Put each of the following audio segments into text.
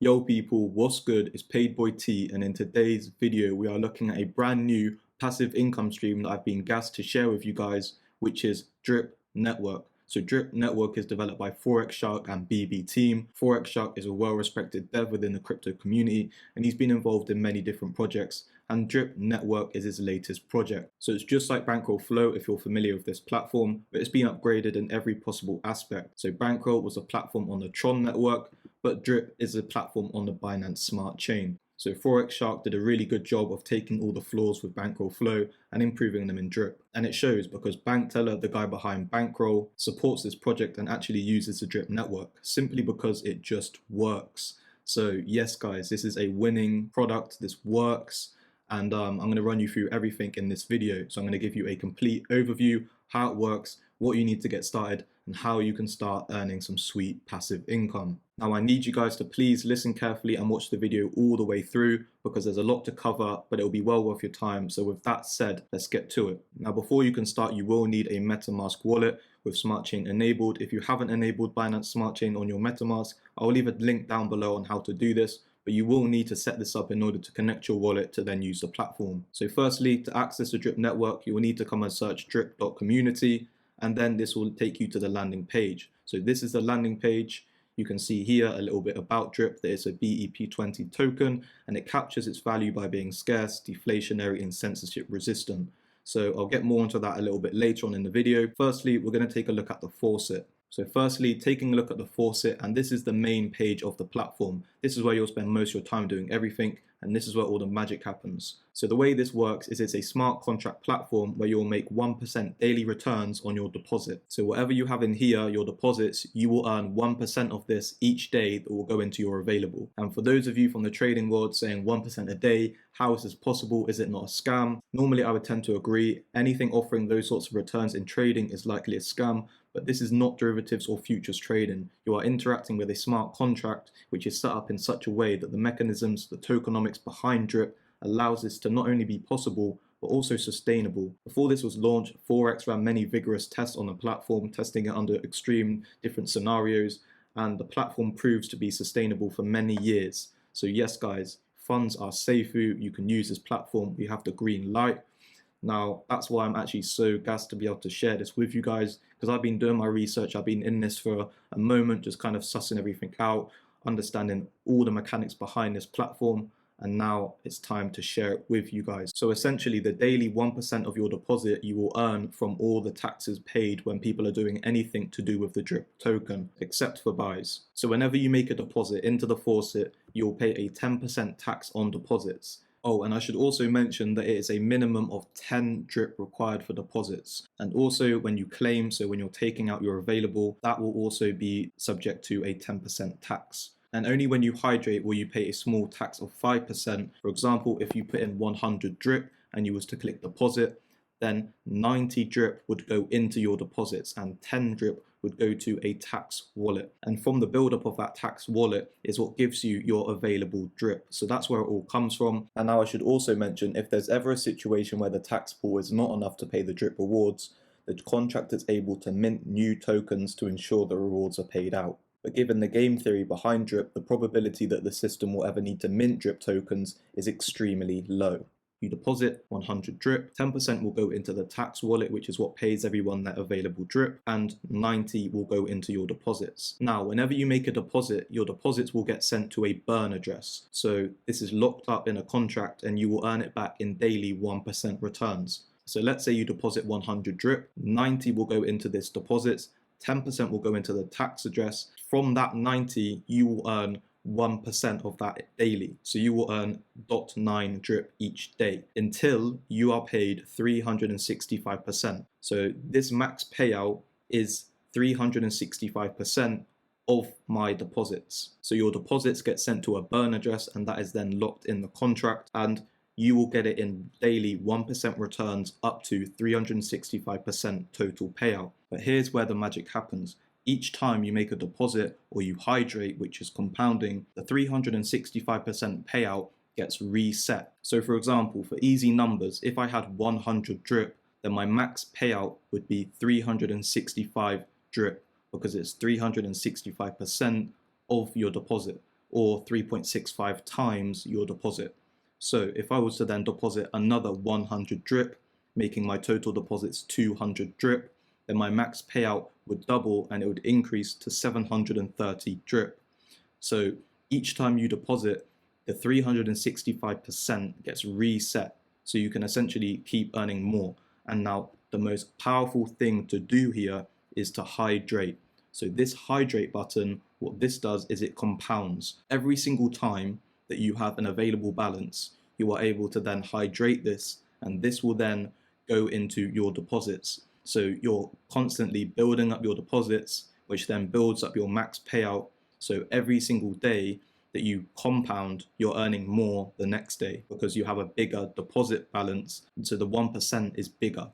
Yo people, what's good? It's Paidboy T, and in today's video we are looking at a brand new passive income stream that I've been gassed to share with you guys, which is Drip Network. So Drip Network is developed by Forex Shark and BB Team. Forex Shark is a well-respected dev within the crypto community, and he's been involved in many different projects, and Drip Network is his latest project. So it's just like Bankroll Flow if you're familiar with this platform, but it's been upgraded in every possible aspect. So Bankroll was a platform on the Tron network, but Drip is a platform on the Binance Smart Chain. So Forex Shark did a really good job of taking all the flaws with Bankroll Flow and improving them in Drip. And it shows because Bankteller, the guy behind Bankroll, supports this project and actually uses the Drip network simply because it just works. So yes guys, this is a winning product, this works, and I'm going to run you through everything in this video. So I'm going to give you a complete overview, how it works, what you need to get started, and how you can start earning some sweet passive income. Now I need you guys to please listen carefully and watch the video all the way through because there's a lot to cover, but it'll be well worth your time. So with that said, let's get to it. Now before you can start, you will need a MetaMask wallet with Smart Chain enabled. If you haven't enabled Binance Smart Chain on your MetaMask, I'll leave a link down below on how to do this, but you will need to set this up in order to connect your wallet to then use the platform. So firstly, to access the Drip network, you will need to come and search drip.community, and then this will take you to the landing page. So this is the landing page. You can see here a little bit about Drip, that it's a BEP20 token, and it captures its value by being scarce, deflationary, and censorship resistant. So I'll get more into that a little bit later on in the video. Firstly, we're going to take a look at the Faucet. So firstly, taking a look at the Faucet, and this is the main page of the platform. This is where you'll spend most of your time doing everything, and this is where all the magic happens. So the way this works is it's a smart contract platform where you'll make 1% daily returns on your deposit. So whatever you have in here, your deposits, you will earn 1% of this each day that will go into your available. And for those of you from the trading world saying 1% a day, how is this possible? Is it not a scam? Normally I would tend to agree. Anything offering those sorts of returns in trading is likely a scam, but this is not derivatives or futures trading. You are interacting with a smart contract which is set up in such a way that the mechanisms, the tokenomics behind Drip allows this to not only be possible but also sustainable. Before this was launched, Forex ran many vigorous tests on the platform, testing it under extreme different scenarios, and the platform proves to be sustainable for many years. So yes guys, funds are safe. You can use this platform. You have the green light. Now, that's why I'm actually so gassed to be able to share this with you guys, because I've been doing my research. I've been in this for a moment, just kind of sussing everything out, understanding all the mechanics behind this platform, and now it's time to share it with you guys. So essentially, the daily 1% of your deposit you will earn from all the taxes paid when people are doing anything to do with the Drip token, except for buys. So whenever you make a deposit into the Faucet, you'll pay a 10% tax on deposits. Oh, and I should also mention that it is a minimum of 10 drip required for deposits. And also when you claim, so when you're taking out your available, that will also be subject to a 10% tax. And only when you hydrate will you pay a small tax of 5%. For example, if you put in 100 drip and you was to click deposit, then 90 drip would go into your deposits and 10 drip would go to a tax wallet. And from the buildup of that tax wallet is what gives you your available drip. So that's where it all comes from. And now I should also mention, if there's ever a situation where the tax pool is not enough to pay the drip rewards, the contract is able to mint new tokens to ensure the rewards are paid out. But given the game theory behind Drip, the probability that the system will ever need to mint Drip tokens is extremely low. You deposit 100 drip, 10% will go into the tax wallet, which is what pays everyone their available drip, and 90 will go into your deposits. Now, whenever you make a deposit, your deposits will get sent to a burn address. So this is locked up in a contract and you will earn it back in daily 1% returns. So let's say you deposit 100 drip, 90 will go into this deposits, 10% will go into the tax address. From that 90, you will earn 1% of that daily. So you will earn 0.9 drip each day until you are paid 365%. So this max payout is 365% of my deposits. So your deposits get sent to a burn address and that is then locked in the contract, and you will get it in daily 1% returns up to 365% total payout. But here's where the magic happens. Each time you make a deposit or you hydrate, which is compounding, the 365% payout gets reset. So for example, for easy numbers, if I had 100 drip, then my max payout would be 365 drip because it's 365% of your deposit. or 3.65 times your deposit. So if I was to then deposit another 100 drip, making my total deposits 200 drip, then my max payout would double and it would increase to 730 drip. So each time you deposit, the 365% gets reset, so you can essentially keep earning more. And now the most powerful thing to do here is to hydrate. So this hydrate button, what this does is it compounds. Every single time that you have an available balance, you are able to then hydrate this, and this will then go into your deposits. So you're constantly building up your deposits, which then builds up your max payout. So every single day that you compound, you're earning more the next day because you have a bigger deposit balance. And so the 1% is bigger.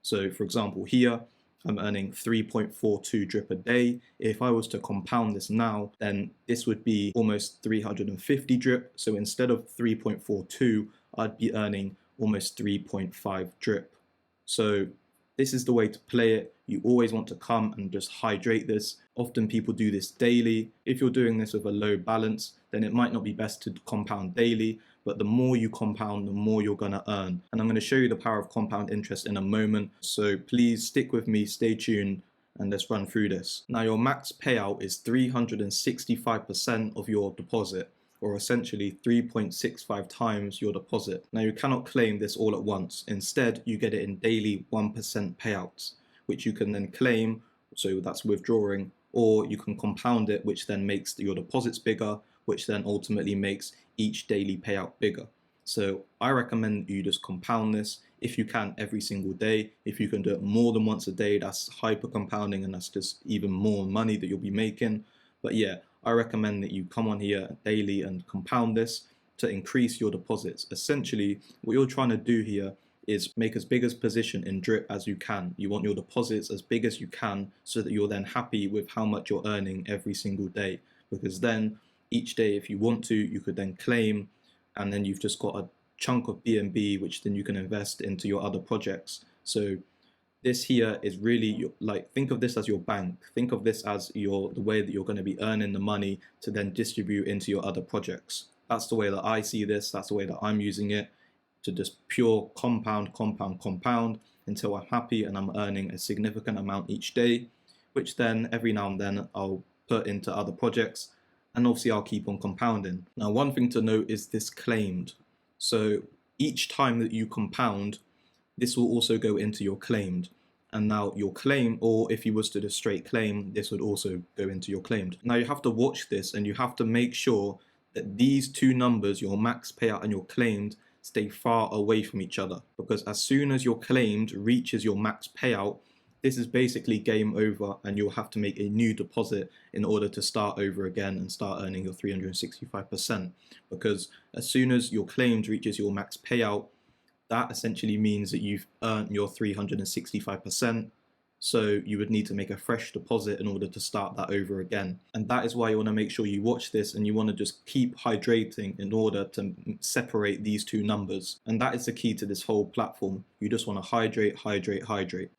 So for example, here, I'm earning 3.42 drip a day. If I was to compound this now, then this would be almost 350 drip. So instead of 3.42, I'd be earning almost 3.5 drip. So this is the way to play it. You always want to come and just hydrate this. Often people do this daily. If you're doing this with a low balance, then it might not be best to compound daily, but the more you compound, the more you're gonna earn. And I'm gonna show you the power of compound interest in a moment. So please stick with me, stay tuned, and let's run through this. Now your max payout is 365% of your deposit, or essentially 3.65 times your deposit. Now you cannot claim this all at once. Instead, you get it in daily 1% payouts, which you can then claim, so that's withdrawing, or you can compound it, which then makes your deposits bigger, which then ultimately makes each daily payout bigger. So I recommend you just compound this if you can every single day. If you can do it more than once a day, that's hyper compounding, and that's just even more money that you'll be making. But yeah, I recommend that you come on here daily and compound this to increase your deposits. Essentially, what you're trying to do here is make as big a position in drip as you can. You want your deposits as big as you can so that you're then happy with how much you're earning every single day. Because then each day, if you want to, you could then claim, and then you've just got a chunk of BNB, which then you can invest into your other projects. So this here is really like, think of this as your bank. Think of this as the way that you're going to be earning the money to then distribute into your other projects. That's the way that I see this. That's the way that I'm using it, to just pure compound until I'm happy and I'm earning a significant amount each day, which then every now and then I'll put into other projects, and obviously I'll keep on compounding. Now, one thing to note is this claimed. So each time that you compound, this will also go into your claimed. And now your claim, or if you was to just straight claim, this would also go into your claimed. Now you have to watch this, and you have to make sure that these two numbers, your max payout and your claimed, stay far away from each other. Because as soon as your claimed reaches your max payout, this is basically game over, and you'll have to make a new deposit in order to start over again and start earning your 365%. Because as soon as your claimed reaches your max payout, that essentially means that you've earned your 365%. So you would need to make a fresh deposit in order to start that over again. And that is why you want to make sure you watch this, and you want to just keep hydrating in order to separate these two numbers. And that is the key to this whole platform. You just want to hydrate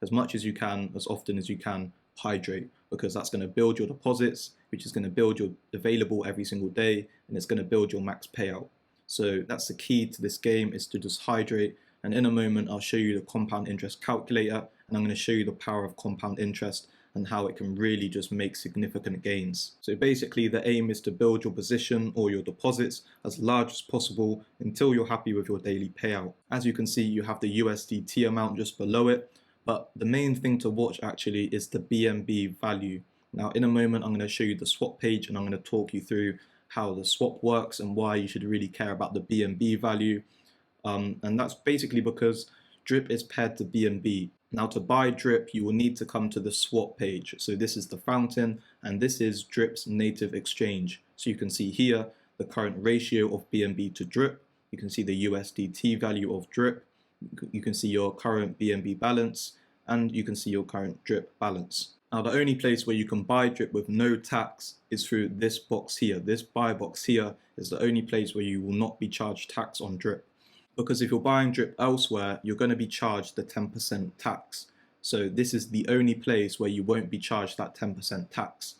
as much as you can, as often as you can. Hydrate, because that's going to build your deposits, which is going to build your available every single day, and it's going to build your max payout. So that's the key to this game, is to just hydrate. And in a moment, I'll show you the compound interest calculator, and I'm going to show you the power of compound interest and how it can really just make significant gains. So basically, the aim is to build your position or your deposits as large as possible until you're happy with your daily payout. As you can see, you have the USDT amount just below it, but the main thing to watch actually is the BNB value. Now, in a moment, I'm going to show you the swap page, and I'm going to talk you through how the swap works and why you should really care about the BNB value. And that's basically because drip is paired to BNB. Now, to buy drip, you will need to come to the swap page. So this is the fountain, and this is drip's native exchange. So you can see here the current ratio of BNB to drip. You can see the USDT value of drip. You can see your current BNB balance, and you can see your current drip balance. Now, the only place where you can buy drip with no tax is through this box here. This buy box here is the only place where you will not be charged tax on drip. Because if you're buying drip elsewhere, you're going to be charged the 10% tax. So this is the only place where you won't be charged that 10% tax.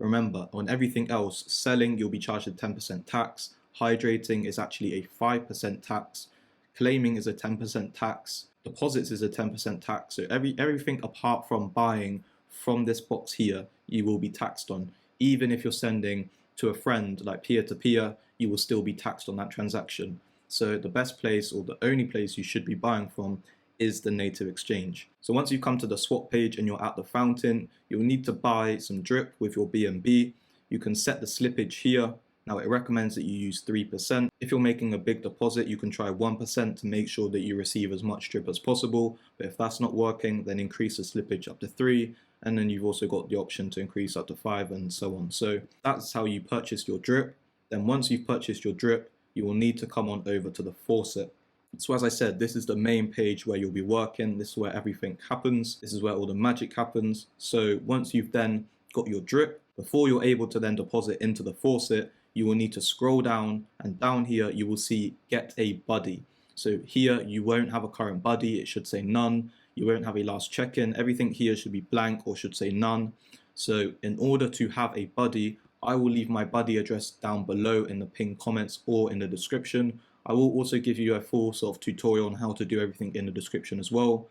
remember, on everything else, selling, you'll be charged a 10% tax. Hydrating is actually a 5% tax. Claiming is a 10% tax. Deposits is a 10% tax. So everything apart from buying from this box here, you will be taxed on. Even if you're sending to a friend, like peer-to-peer, you will still be taxed on that transaction. So the best place, or the only place you should be buying from, is the native exchange. So once you come to the swap page and you're at the fountain, you'll need to buy some drip with your BNB. You can set the slippage here. Now it recommends that you use 3%. If you're making a big deposit, you can try 1% to make sure that you receive as much drip as possible. But if that's not working, then increase the slippage up to 3. And then you've also got the option to increase up to 5 and so on. So that's how you purchase your drip. Then once you've purchased your drip, you will need to come on over to the Faucet. So as I said, this is the main page where you'll be working. This is where everything happens. This is where all the magic happens. So once you've then got your drip, before you're able to then deposit into the Faucet, you will need to scroll down, and down here you will see get a buddy. So here you won't have a current buddy. It should say none. You won't have a last check-in. Everything here should be blank or should say none. So in order to have a buddy, I will leave my buddy address down below in the pinned comments or in the description. I will also give you a full sort of tutorial on how to do everything in the description as well.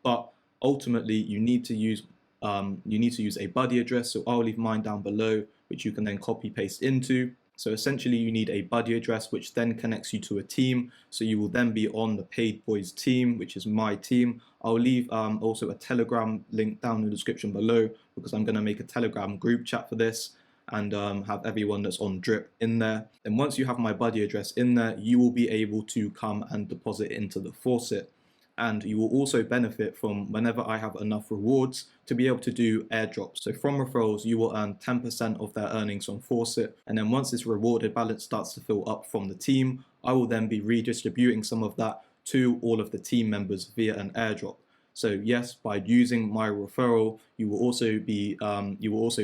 But ultimately, you need to use a buddy address. So I'll leave mine down below, which you can then copy paste into. So essentially, you need a buddy address, which then connects you to a team. So you will then be on the PAIDBOYS team, which is my team. I'll leave also a Telegram link down in the description below, because I'm going to make a Telegram group chat for this and have everyone that's on drip in there. And once you have my buddy address in there, you will be able to come and deposit into the Faucet. And you will also benefit from, whenever I have enough rewards, to be able to do airdrops. So from referrals, you will earn 10% of their earnings on Faucet. And then once this rewarded balance starts to fill up from the team, I will then be redistributing some of that to all of the team members via an airdrop. So yes, by using my referral, you will also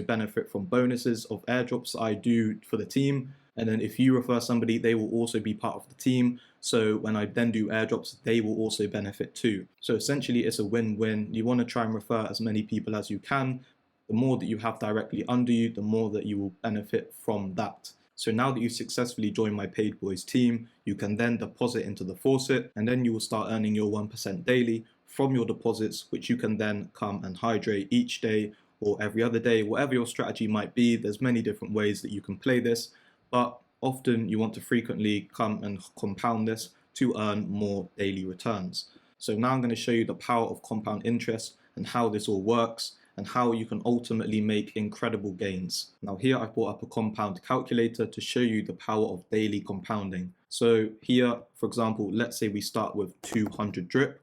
benefit from bonuses of airdrops I do for the team. And then if you refer somebody, they will also be part of the team. So when I then do airdrops, they will also benefit too. So essentially, it's a win-win. You want to try and refer as many people as you can. The more that you have directly under you, the more that you will benefit from that. So now that you've successfully joined my PAIDBOYS team, you can then deposit into the Faucet, and then you will start earning your 1% daily from your deposits, which you can then come and hydrate each day or every other day, whatever your strategy might be. There's many different ways that you can play this, but often you want to frequently come and compound this to earn more daily returns. So now I'm going to show you the power of compound interest and how this all works and how you can ultimately make incredible gains. Now here I've brought up a compound calculator to show you the power of daily compounding. So here, for example, let's say we start with 200 drip,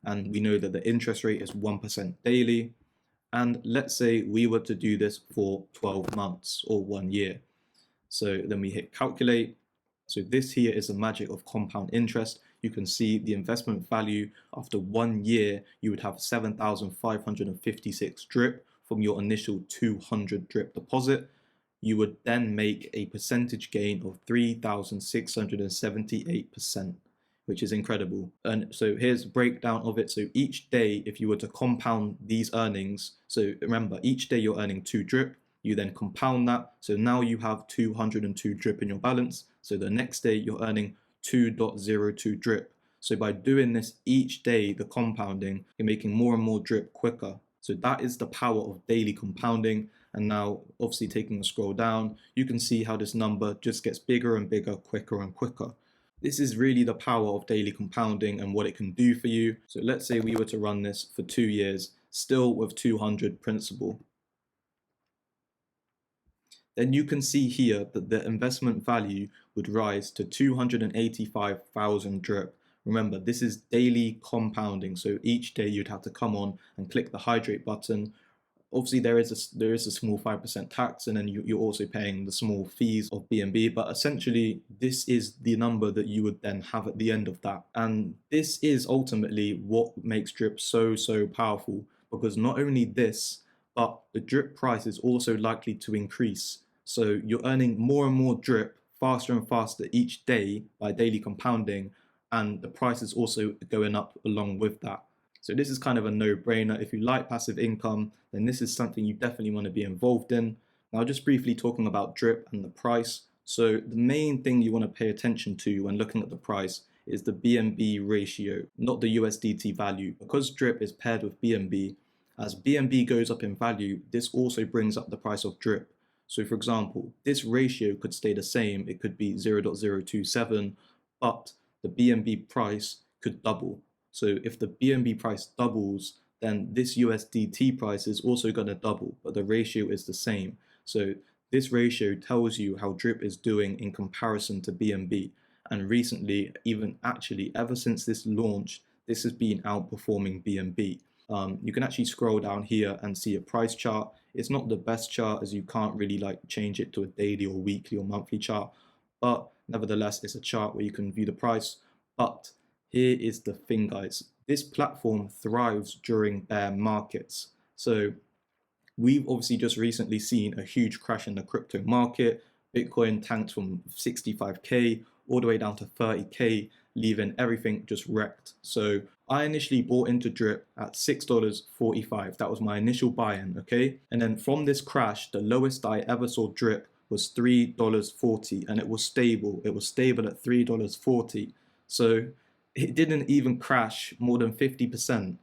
and we know that the interest rate is 1% daily. And let's say we were to do this for 12 months or 1 year. So then we hit calculate. So this here is the magic of compound interest. You can see the investment value after 1 year, you would have 7,556 drip from your initial 200 drip deposit. You would then make a percentage gain of 3,678%, which is incredible. And so here's a breakdown of it. So each day, if you were to compound these earnings, so remember, each day you're earning 2 drip, you then compound that. So now you have 202 drip in your balance. So the next day you're earning 2.02 drip. So by doing this each day, the compounding, you're making more and more drip quicker. So that is the power of daily compounding. And now obviously taking a scroll down, you can see how this number just gets bigger and bigger, quicker and quicker. This is really the power of daily compounding and what it can do for you. So let's say we were to run this for 2 years, still with 200 principal. Then you can see here that the investment value would rise to 285,000 drip. Remember, this is daily compounding. So each day you'd have to come on and click the hydrate button. Obviously, there is a small 5% tax, and then you're also paying the small fees of BNB. But essentially, this is the number that you would then have at the end of that. And this is ultimately what makes drip so powerful, because not only this, but the drip price is also likely to increase. So you're earning more and more drip faster and faster each day by daily compounding, and the price is also going up along with that. So this is kind of a no-brainer. If you like passive income, then this is something you definitely want to be involved in. Now, just briefly talking about drip and the price. So the main thing you want to pay attention to when looking at the price is the BNB ratio, not the USDT value. Because drip is paired with BNB, as BNB goes up in value, this also brings up the price of drip. So for example, this ratio could stay the same. It could be 0.027, but the BNB price could double. So if the BNB price doubles, then this USDT price is also going to double, but the ratio is the same. So this ratio tells you how drip is doing in comparison to BNB. And recently, even actually ever since this launch, this has been outperforming BNB. You can actually scroll down here and see a price chart. It's not the best chart, as you can't really like change it to a daily or weekly or monthly chart, but nevertheless, it's a chart where you can view the price. But here is the thing, guys. This platform thrives during bear markets. So we've obviously just recently seen a huge crash in the crypto market. Bitcoin tanked from 65K all the way down to 30K, leaving everything just wrecked. So I initially bought into drip at $6.45. That was my initial buy-in, okay? And then from this crash, the lowest I ever saw drip was $3.40, and it was stable. It was stable at $3.40. So it didn't even crash more than 50%.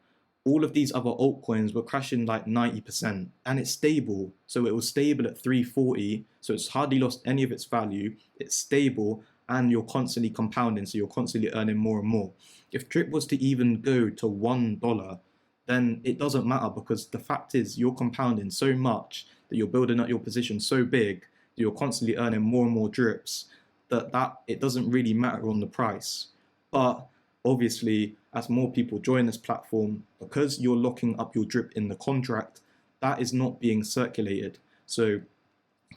All of these other altcoins were crashing like 90%, and it's stable. So it was stable at 340, so it's hardly lost any of its value. It's stable, and you're constantly compounding, so you're constantly earning more and more. If drip was to even go to $1, then it doesn't matter, because the fact is you're compounding so much that you're building up your position so big that you're constantly earning more and more drips that it doesn't really matter on the price. But obviously, as more people join this platform, because you're locking up your drip in the contract, that is not being circulated. So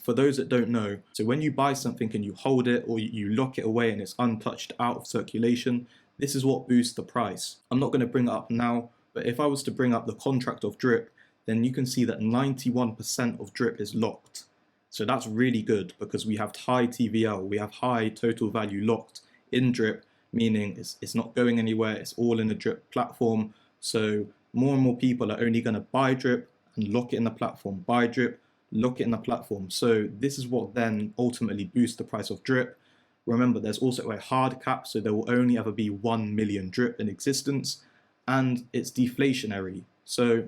for those that don't know, so when you buy something and you hold it or you lock it away and it's untouched out of circulation, this is what boosts the price. I'm not going to bring it up now, but if I was to bring up the contract of drip, then you can see that 91% of drip is locked. So that's really good, because we have high TVL, we have high total value locked in drip, meaning it's not going anywhere, it's all in the drip platform. So more and more people are only going to buy drip and lock it in the platform, buy drip, lock it in the platform. So this is what then ultimately boosts the price of drip. Remember, there's also a hard cap, so there will only ever be 1 million drip in existence, and it's deflationary. So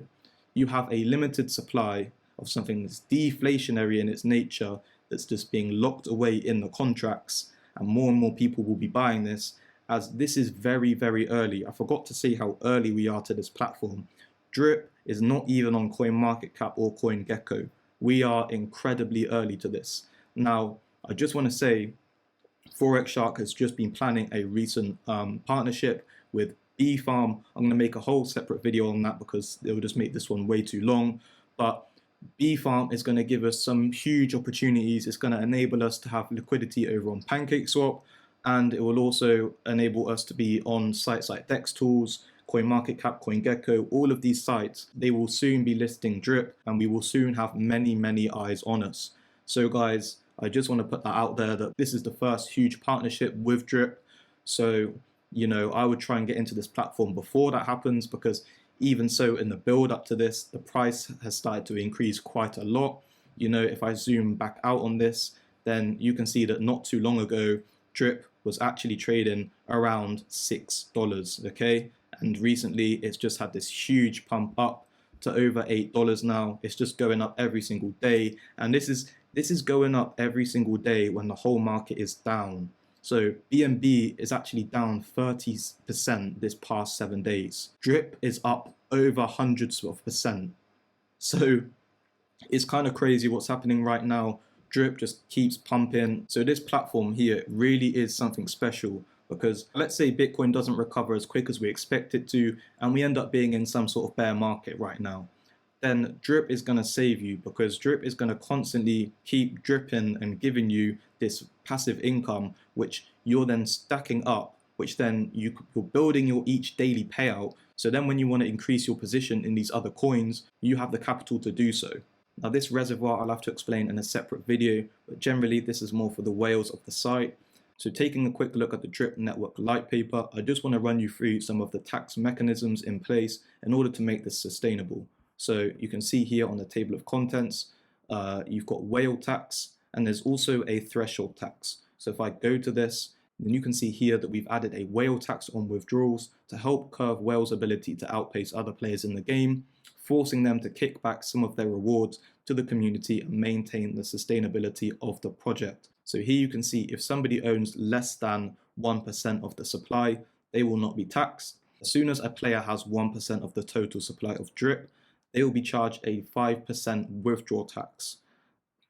you have a limited supply of something that's deflationary in its nature, that's just being locked away in the contracts, and more people will be buying this, as this is very, very early. I forgot to say how early we are to this platform. Drip is not even on CoinMarketCap or CoinGecko. We are incredibly early to this. Now, I just want to say, Forex Shark has just been planning a recent partnership with BFarm. I'm going to make a whole separate video on that, because it will just make this one way too long. But BFarm is going to give us some huge opportunities. It's going to enable us to have liquidity over on PancakeSwap, and it will also enable us to be on sites like DexTools, CoinMarketCap, CoinGecko. All of these sites, they will soon be listing drip, and we will soon have many eyes on us. So guys, I just want to put that out there, that this is the first huge partnership with drip. So, you know, I would try and get into this platform before that happens, because even so, in the build up to this, the price has started to increase quite a lot. You know, if I zoom back out on this, then you can see that not too long ago, drip was actually trading around $6, okay? And recently it's just had this huge pump up to over $8 now. It's just going up every single day, and this is going up every single day when the whole market is down. So BNB is actually down 30% this past 7 days. Drip is up over hundreds of percent. So it's kind of crazy what's happening right now. Drip just keeps pumping. So this platform here really is something special, because let's say Bitcoin doesn't recover as quick as we expect it to, and we end up being in some sort of bear market right now, then drip is going to save you, because drip is going to constantly keep dripping and giving you this passive income, which you're then stacking up, which then you're building your each daily payout. So then when you want to increase your position in these other coins, you have the capital to do so. Now this reservoir I'll have to explain in a separate video, but generally this is more for the whales of the site. So taking a quick look at the drip network light paper, I just want to run you through some of the tax mechanisms in place in order to make this sustainable. So you can see here on the table of contents, you've got whale tax, and there's also a threshold tax. So if I go to this, then you can see here that we've added a whale tax on withdrawals to help curb whales' ability to outpace other players in the game, forcing them to kick back some of their rewards to the community and maintain the sustainability of the project. So here you can see if somebody owns less than 1% of the supply, they will not be taxed. As soon as a player has 1% of the total supply of drip, they will be charged a 5% withdrawal tax.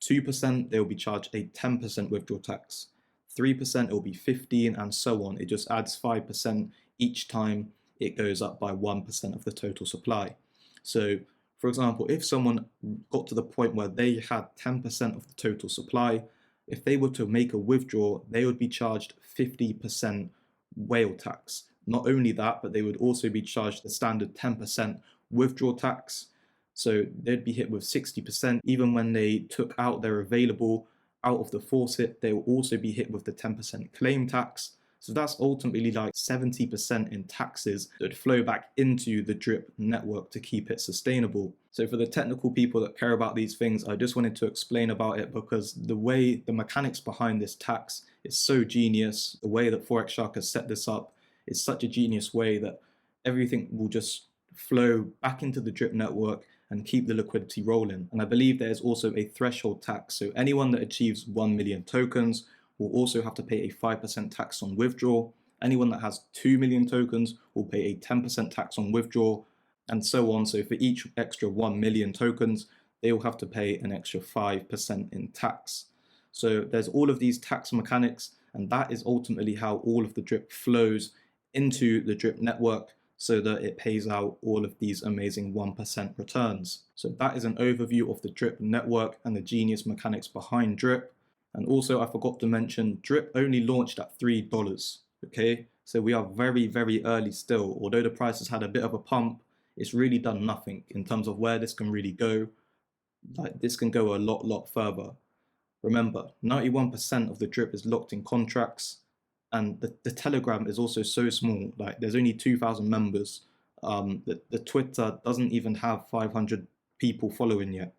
2%, they will be charged a 10% withdrawal tax. 3%, it will be 15%, and so on. It just adds 5% each time it goes up by 1% of the total supply. So, for example, if someone got to the point where they had 10% of the total supply, if they were to make a withdrawal, they would be charged 50% whale tax. Not only that, but they would also be charged the standard 10% withdrawal tax. So they'd be hit with 60%. Even when they took out their available out of the faucet, they will also be hit with the 10% claim tax. So that's ultimately like 70% in taxes that would flow back into the drip network to keep it sustainable. So for the technical people that care about these things, I just wanted to explain about it because the mechanics behind this tax is so genius. The way that Forex Shark has set this up is such a genius way that everything will just flow back into the drip network and keep the liquidity rolling. And I believe there's also a threshold tax. So anyone that achieves 1 million tokens will also have to pay a 5% tax on withdrawal. Anyone that has 2 million tokens will pay a 10% tax on withdrawal, and so on. So for each extra 1 million tokens, they will have to pay an extra 5% in tax. So there's all of these tax mechanics, and that is ultimately how all of the drip flows into the drip network so that it pays out all of these amazing 1% returns. So that is an overview of the drip network and the genius mechanics behind drip. And also I forgot to mention, drip only launched at $3, okay? So we are very, very early still. Although the price has had a bit of a pump, it's really done nothing in terms of where this can really go. Like, this can go a lot further. Remember, 91% of the drip is locked in contracts, and the Telegram is also so small. Like, there's only 2,000 members. The Twitter doesn't even have 500 people following yet.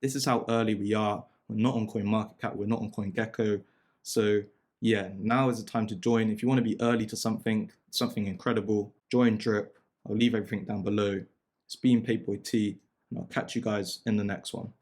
This is how early we are. We're not on CoinMarketCap, we're not on CoinGecko. So yeah, now is the time to join. If you want to be early to something incredible, join Drip. I'll leave everything down below. It's been PAIDBOY T, and I'll catch you guys in the next one.